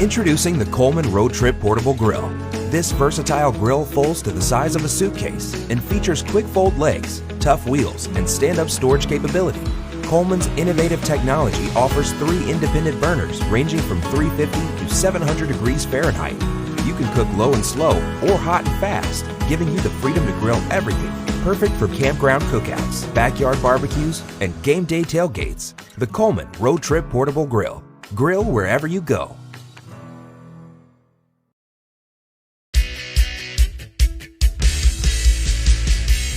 Introducing the Coleman Road Trip Portable Grill. This versatile grill folds to the size of a suitcase and features quick fold legs, tough wheels, and stand-up storage capability. Coleman's innovative technology offers 3 independent burners ranging from 350 to 700 degrees Fahrenheit. You can cook low and slow or hot and fast, giving you the freedom to grill everything. Perfect for campground cookouts, backyard barbecues, and game day tailgates. The Coleman Road Trip Portable Grill. Grill wherever you go.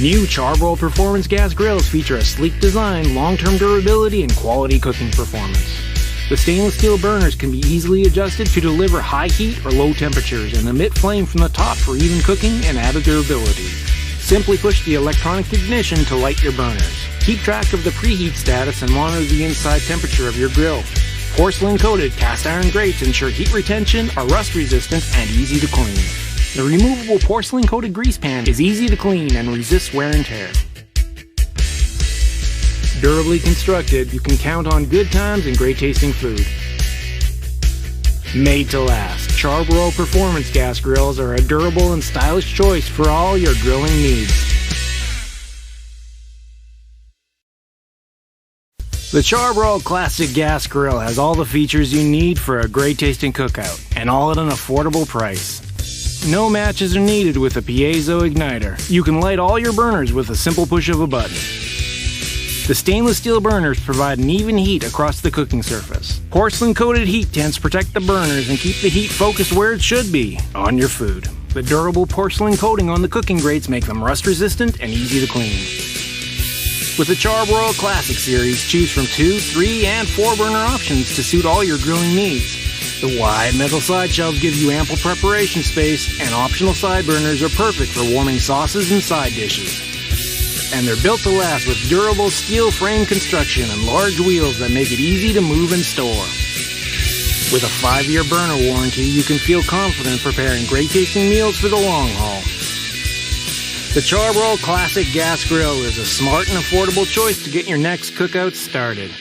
New Char-Broil Performance Gas Grills feature a sleek design, long-term durability, and quality cooking performance. The stainless steel burners can be easily adjusted to deliver high heat or low temperatures and emit flame from the top for even cooking and added durability. Simply push the electronic ignition to light your burners. Keep track of the preheat status and monitor the inside temperature of your grill. Porcelain-coated cast iron grates ensure heat retention, are rust-resistant, and easy to clean. The removable porcelain-coated grease pan is easy to clean and resists wear and tear. Durably constructed, you can count on good times and great-tasting food. Made to last, Char-Broil Performance Gas Grills are a durable and stylish choice for all your grilling needs. The Char-Broil Classic Gas Grill has all the features you need for a great-tasting cookout, and all at an affordable price. No matches are needed with a piezo igniter. You can light all your burners with a simple push of a button. The stainless steel burners provide an even heat across the cooking surface. Porcelain-coated heat tents protect the burners and keep the heat focused where it should be, on your food. The durable porcelain coating on the cooking grates make them rust-resistant and easy to clean. With the Char-Broil Classic series, choose from 2, 3, and 4 burner options to suit all your grilling needs. The wide metal side shelves give you ample preparation space, and optional side burners are perfect for warming sauces and side dishes. And they're built to last with durable steel frame construction and large wheels that make it easy to move and store. With a 5-year burner warranty, you can feel confident preparing great-tasting meals for the long haul. The Char-Broil Classic Gas Grill is a smart and affordable choice to get your next cookout started.